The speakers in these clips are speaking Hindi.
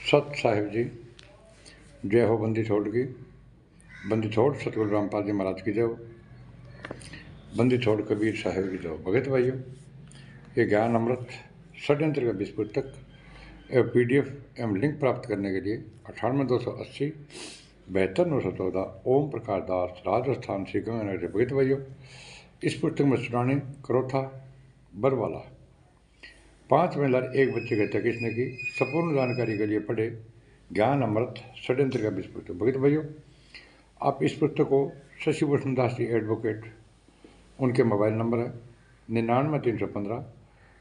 सत साहिब जी, जय हो बंदी छोड़ की। बंदी छोड़ सतगुरु रामपाल जी महाराज की जय हो। बंदी छोड़ कबीर साहिब की जय हो। भगत भाइयों, ये ज्ञान अमृत षड्यंत्र का 20 पुस्तक एवं PDF एवं लिंक प्राप्त करने के लिए 98 280 72 914 ओम प्रकाश दास, राजस्थान, श्री गंगानगर से। भगत भाइयों, इस पुस्तक में सुनानी करोथा बरवाला 5 महिला 1 बच्चे की हत्या किसने की, संपूर्ण जानकारी के लिए पढ़े ज्ञान अमृत षड्यंत्र का 20 पुस्तक। भगत भाइयों, आप इस पुस्तक को शशिभूषण दास जी एडवोकेट, उनके मोबाइल नंबर है 99 315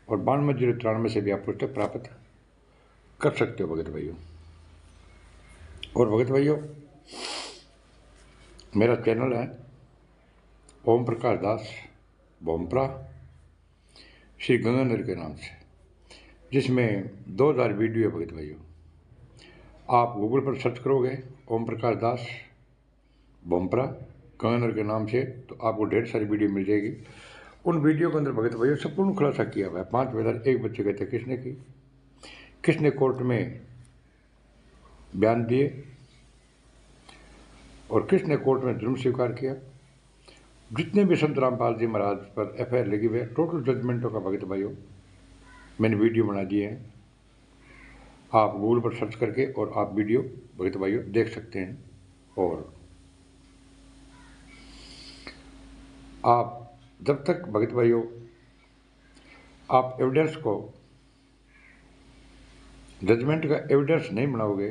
और 92 093 से भी आप पुस्तक प्राप्त कर सकते हो। भगत भाइयों और भगत भाइयों, मेरा चैनल है ओम प्रकाश दास बोमप्रा श्री गंगानगर के नाम से, जिसमें 2000 वीडियो है। भगत भाइयों, आप गूगल पर सर्च करोगे ओम प्रकाश दास बोमप्रा गंगानगर के नाम से, तो आपको ढेर सारी वीडियो मिल जाएगी। उन वीडियो के अंदर भगत भाइयों संपूर्ण खुलासा किया हुआ है। 5 महिला 1 बच्चे की हत्या किसने की, किसने कोर्ट में बयान दिए और किसने कोर्ट में जुर्म स्वीकार किया। जितने भी संत रामपाल जी महाराज पर FIR लगी हुई है, टोटल जजमेंटों का भगत भाइयों मैंने वीडियो बना दिए हैं। आप गूगल पर सर्च करके और आप वीडियो भगत भाइयों देख सकते हैं। और आप जब तक भगत भाइयों आप एविडेंस को, जजमेंट का एविडेंस नहीं बनाओगे,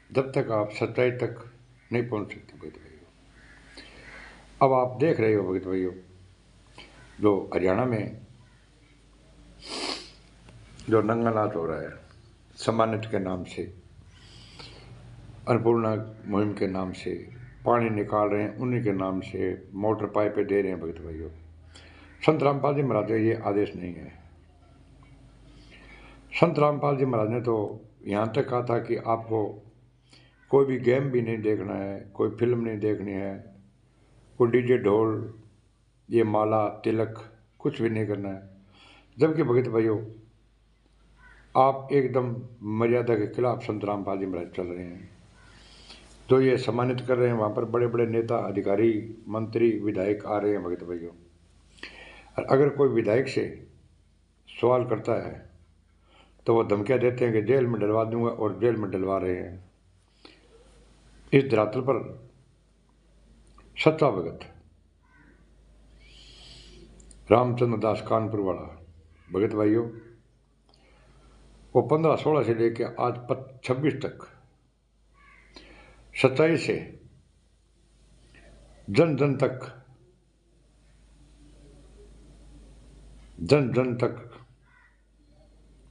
जब तक आप सच्चाई तक नहीं पहुंच सकते। भगत भाइयों, अब आप देख रहे हो भगत भाइयों, जो हरियाणा में जो नंगा नाच हो रहा है सम्मानित के नाम से, अन्नपूर्णा मुहिम के नाम से, पानी निकाल रहे हैं उन्हीं के नाम से, मोटर पाइपें दे रहे हैं। भगत भाइयों, संत रामपाल जी महाराज ये आदेश नहीं है। संत रामपाल जी महाराज ने तो यहाँ तक कहा था कि आपको कोई भी गेम भी नहीं देखना है, कोई फिल्म नहीं देखनी है, कोई DJ ढोल, ये माला तिलक कुछ भी नहीं करना है। जबकि भगत भाइयों आप एकदम मर्यादा के खिलाफ संत रामपाल जी महाराज चल रहे हैं। तो ये सम्मानित कर रहे हैं, वहाँ पर बड़े बड़े नेता अधिकारी मंत्री विधायक आ रहे हैं। भगत भाइयों, और अगर कोई विधायक से सवाल करता है तो वो धमकियाँ देते हैं कि जेल में डलवा दूंगा, और जेल में डलवा रहे हैं। इस धरातल पर सच्चा भगत रामचंद्र दास कानपुर वाला भगत भाइयों, वो 15-16 से लेके आज 26 तक सच्चाई से जन जन तक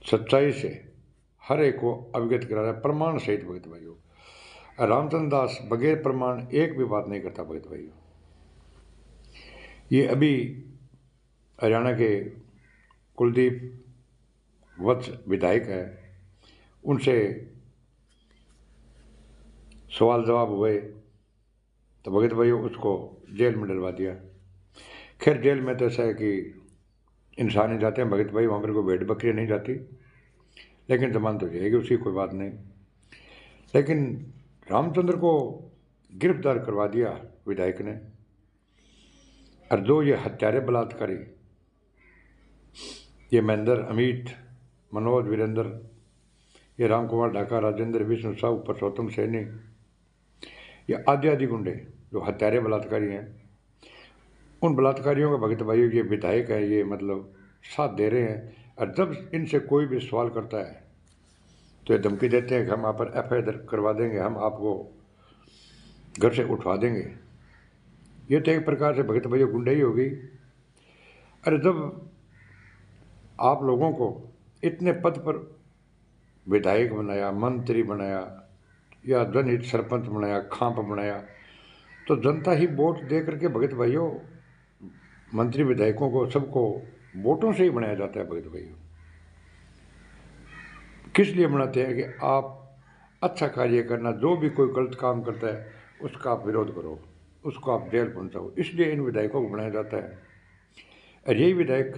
सच्चाई से हर एक को अवगत करा रहा है, प्रमाण सहित। भगत भाइयों, रामचंद्र दास बगैर प्रमाण एक भी बात नहीं करता। भगत भाइयों, ये अभी हरियाणा के कुलदीप वत्स विधायक है, उनसे सवाल जवाब हुए तो भगत भाइयों उसको जेल में डलवा दिया। खैर जेल में तो ऐसा है कि इंसान ही जाते हैं भगत भाई, वहाँ पर कोई भेड़ बकरी नहीं जाती, लेकिन जमान तो जाएगी उसकी, कोई बात नहीं। लेकिन रामचंद्र को गिरफ्तार करवा दिया विधायक ने, और जो ये हत्यारे बलात्कारी, ये महेंद्र, अमित, मनोज, वीरेंद्र, ये राम कुमार ढाका, राजेंद्र, विष्णु साहू, पुरुषोत्तम सैनी, ये आदि गुंडे जो हत्यारे बलात्कारी हैं, उन बलात्कारियों का भगत भाइयों ये विधायक है, ये मतलब साथ दे रहे हैं। और जब इनसे कोई भी सवाल करता है तो ये धमकी देते हैं कि हम आप पर FIR करवा देंगे, हम आपको घर से उठवा देंगे। ये तो एक प्रकार से भगत भाइयों गुंडाई हो गई। अरे जब आप लोगों को इतने पद पर विधायक बनाया, मंत्री बनाया, या जनहित सरपंच बनाया, खांप बनाया, तो जनता ही वोट दे करके भगत भाइयों मंत्री विधायकों को सबको वोटों से ही बनाया जाता है। भगत भाइयों किस लिए बनाते हैं कि आप अच्छा कार्य करना, जो भी कोई गलत काम करता है उसका आप विरोध करो, उसको आप जेल पहुंचाओ, इसलिए इन विधायकों को बनाया जाता है। और यही विधायक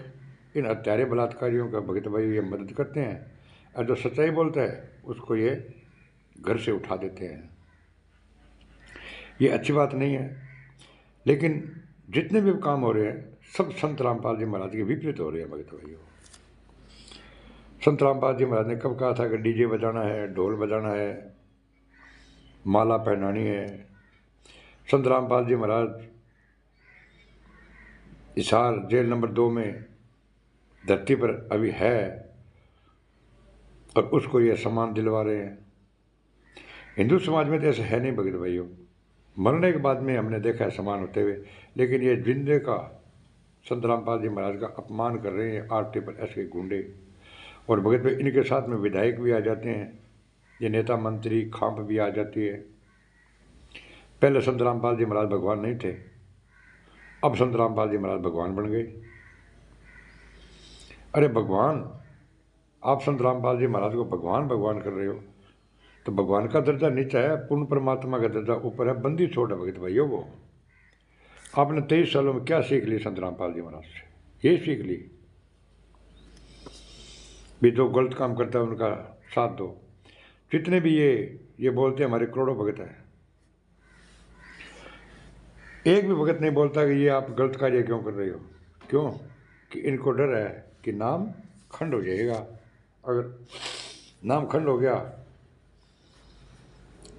इन हत्यारे बलात्कारियों का भगत भाई ये मदद करते हैं, और जो सच्चाई बोलता है उसको ये घर से उठा देते हैं। ये अच्छी बात नहीं है, लेकिन जितने भी काम हो रहे हैं सब संत रामपाल जी महाराज के विपरीत हो रहे हैं भगत भाइयों। संत रामपाल जी महाराज ने कब कहा था कि डीजे बजाना है, ढोल बजाना है, माला पहनानी है। संत रामपाल जी महाराज हिसार जेल नंबर 2 में धरती पर अभी है और उसको ये सम्मान दिलवा रहे हैं। हिंदू समाज में तो ऐसा है नहीं भगत भाइयों। मरने के बाद में हमने देखा है सम्मान होते हुए, लेकिन ये जिंदे का संत रामपाल जी महाराज का अपमान कर रहे हैं RTPS के गुंडे। और भगत भाई इनके साथ में विधायक भी आ जाते हैं, ये नेता मंत्री खांप भी आ जाती है। पहले संत रामपाल जी महाराज भगवान नहीं थे, अब संत रामपाल जी महाराज भगवान बन गए। अरे भगवान, आप संत रामपाल जी महाराज को भगवान भगवान कर रहे हो, तो भगवान का दर्जा नीचा है, पूर्ण परमात्मा का दर्जा ऊपर है। बंदी छोड़ है भगत भाइयों। वो आपने 23 सालों में क्या सीख ली संत रामपाल जी महाराज से? ये सीख ली भी जो गलत काम करता है उनका साथ दो। जितने भी ये बोलते हैं हमारे करोड़ों भगत हैं, एक भी भगत नहीं बोलता कि ये आप गलत कार्य क्यों कर रहे हो। क्यों? कि इनको डर है कि नाम खंड हो जाएगा। अगर नाम खंड हो गया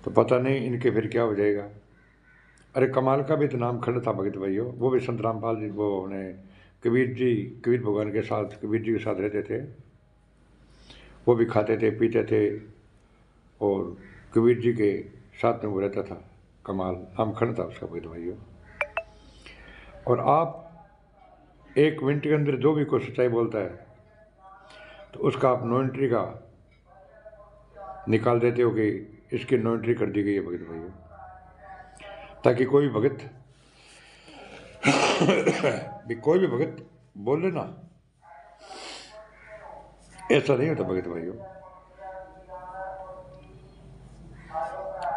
तो पता नहीं इनके फिर क्या हो जाएगा। अरे कमाल का भी तो नाम खंड था भगत भाइयों, वो भी संत रामपाल जी, वो उन्हें कबीर भगवान के साथ, कबीर जी के साथ रहते थे। वो भी खाते थे पीते थे और कबीर जी के साथ में वो रहता था। कमाल नाम खंड था उसका भगत भाइयों। और आप 1 मिनट के अंदर जो भी कोई सच्चाई बोलता है तो उसका आप नो एंट्री का निकाल देते हो कि इसकी नो एंट्री कर दी गई है भगत भाइयों, ताकि कोई भगत भी कोई भी भगत बोल लेना। ऐसा नहीं होता भगत भाइयों।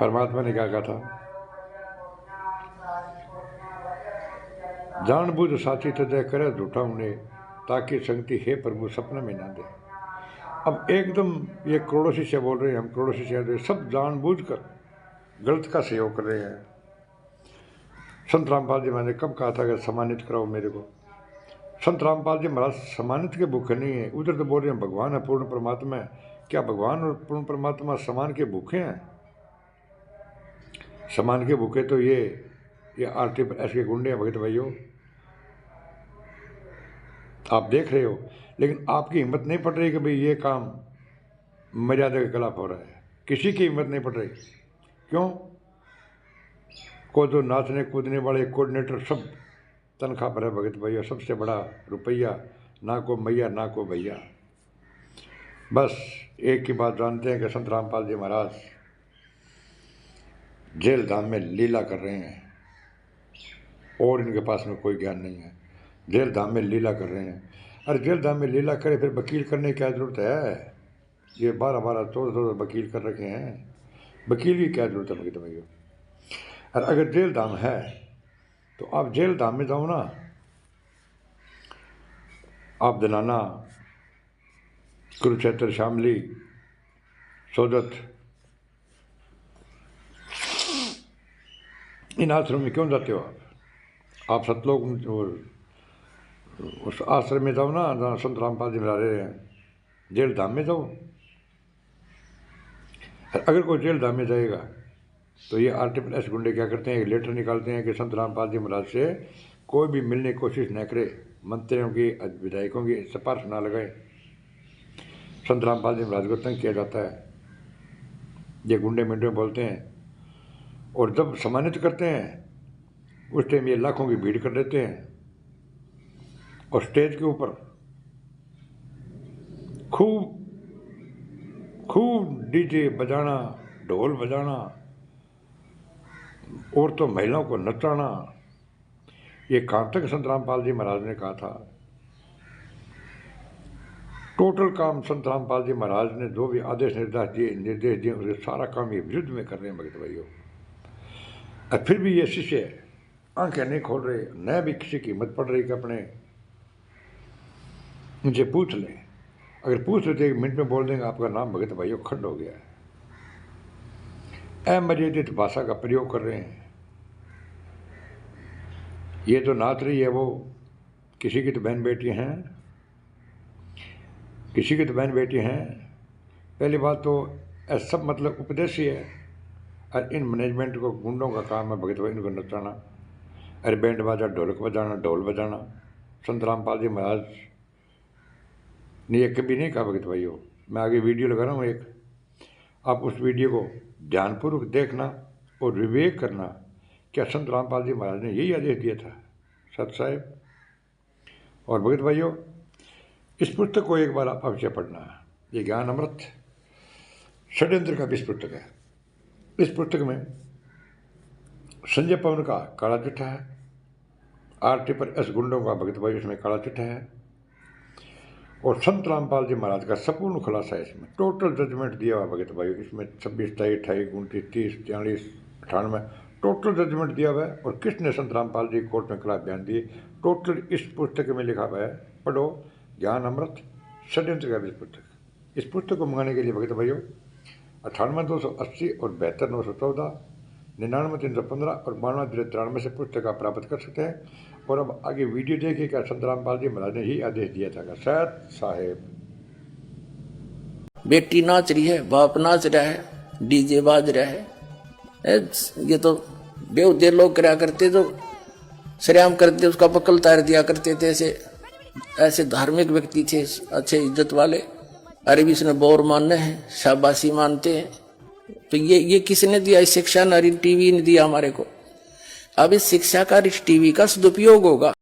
परमात्मा ने क्या कहा था? जानबूझ साथी तय करे झूठा उन्हें, ताकि संगति हे प्रभु सपना में ना दे। अब एकदम ये करोड़ों शिष्य बोल रहे हैं, हम करोड़ों शिष्य सब जानबूझ कर गलत का सहयोग कर रहे हैं। संत रामपाल जी महाराज ने कब कहा था कि सम्मानित कराओ मेरे को? संत रामपाल जी महाराज सम्मानित के भूखे नहीं है। उधर तो बोल रहे हैं भगवान है, पूर्ण परमात्मा है। क्या भगवान और पूर्ण परमात्मा सम्मान के भूखे हैं? सम्मान के भूखे तो ये RTPS के गुंडे हैं भगत भाइयों। आप देख रहे हो, लेकिन आपकी हिम्मत नहीं पड़ रही कि भाई ये काम मर्यादा के खिलाफ हो रहा है। किसी की हिम्मत नहीं पड़ रही। क्यों? को जो नाचने कूदने वाले कोऑर्डिनेटर सब तनख्वाह पर है भगत भैया। सबसे बड़ा रुपया, ना को मैया ना को भैया। बस एक ही बात जानते हैं कि संत रामपाल जी महाराज जेल धाम में लीला कर रहे हैं और इनके पास में कोई ज्ञान नहीं है। जेल धाम में लीला कर रहे हैं। अरे जेल धाम में लीला करे फिर वकील करने की क्या जरूरत है? ये 12-12, 14 वकील कर रखे हैं। वकील की क्या जरूरत है भगत भैया? और अगर जेल धाम है तो आप जेल धाम में जाओ ना। आप दिलाना, कुरुक्षेत्र, शामली, सोजत, इन आश्रम में क्यों जाते हो आप सतलोक और उस आश्रम में जाओ ना जहाँ संत रामपाल जी मिला रहे हैं। जेल धाम में जाओ। अगर कोई जेल धाम में जाएगा तो ये RTPS गुंडे क्या करते हैं? एक लेटर निकालते हैं कि संत रामपाल जी महाराज से कोई भी मिलने की कोशिश न करे, मंत्रियों की, विधायकों की सिफारिश ना लगाए। संत रामपाल जी महाराज को तंग किया जाता है, ये गुंडे मिंडे बोलते हैं। और जब सम्मानित करते हैं उस टाइम ये लाखों की भीड़ कर देते हैं और स्टेज के ऊपर खूब डीजे बजाना, ढोल बजाना, औरतों महिलाओं को नचाना। ये कहाँ तक संत रामपाल जी महाराज ने कहा था? टोटल काम संत रामपाल जी महाराज ने जो भी आदेश निर्देश दिए उसके सारा काम ये विरुद्ध में कर रहे हैं भगत भाइयों। और फिर भी ये शिष्य आंखें नहीं खोल रहे, न भी किसी की हिम्मत पड़ रही कि अपने उनसे पूछ लें। अगर पूछ लेते 1 मिनट में बोल देंगे आपका नाम भगत भाइयों खंड हो गया है। अमर्यादित भाषा का प्रयोग कर रहे हैं। ये तो नाच रही है वो, किसी की तो बहन बेटी हैं, किसी की तो बहन बेटी हैं। पहली बात तो ऐसा सब मतलब उपदेश ही है, और इन मैनेजमेंट को गुंडों का काम है भगत भाई इनको नचाना, अरे बैंड बाजा ढोलक बजाना ढोल बजाना। संत रामपाल जी महाराज ने ये कभी नहीं कहा भगत भाइयों। मैं आगे वीडियो लगा रहा हूँ एक, आप उस वीडियो को ध्यानपूर्वक देखना और विवेक करना, क्या संत रामपाल जी महाराज ने यही आदेश दिया था सत साहेब। और भगत भाइयों, इस पुस्तक को एक बार आप अवश्य पढ़ना। ये ज्ञान अमृत षड्यंत्र का भी इस पुस्तक है। इस पुस्तक में संजय पवन का काला चिट्ठा है, आरटी पर एस गुंडों का भगत भाई इसमें काला चिट्ठा है, और संत रामपाल जी महाराज का संपूर्ण खुलासा है। इसमें टोटल जजमेंट दिया हुआ भगत भाई, इसमें 26, 27, 28, 29, 30, 40, 98 टोटल जजमेंट दिया हुआ है। और किसने संत रामपाल जी कोर्ट में खिलाफ बयान दिए, टोटल इस पुस्तक में लिखा हुआ है। पढ़ो, ज्ञान अमृत षड्यंत्र का भी पुस्तक। इस पुस्तक को मंगाने के लिए भगत भाइयों 98-280 और 72-914, 99-315 और 92-93 से पुस्तक आप प्राप्त कर सकते हैं। और अब आगे वीडियो देखिए, क्या संत रामपाल जी महाराज ने ही आदेश दिया था सत साहेब। बेटी नाच रही है, बाप नाच रहा है, डीजे बाज रहा है। ये तो बेहुदे लोग करा करते, तो श्रेयाम करते, उसका बकल तार दिया करते थे। ऐसे धार्मिक व्यक्ति थे, अच्छे इज्जत वाले। अरे भी इसने बोर मानने हैं, शाबाशी मानते हैं। तो ये किसने दिया? इस शिक्षा नारी टीवी ने दिया हमारे को। अब इस शिक्षा का इस टीवी का सदुपयोग होगा।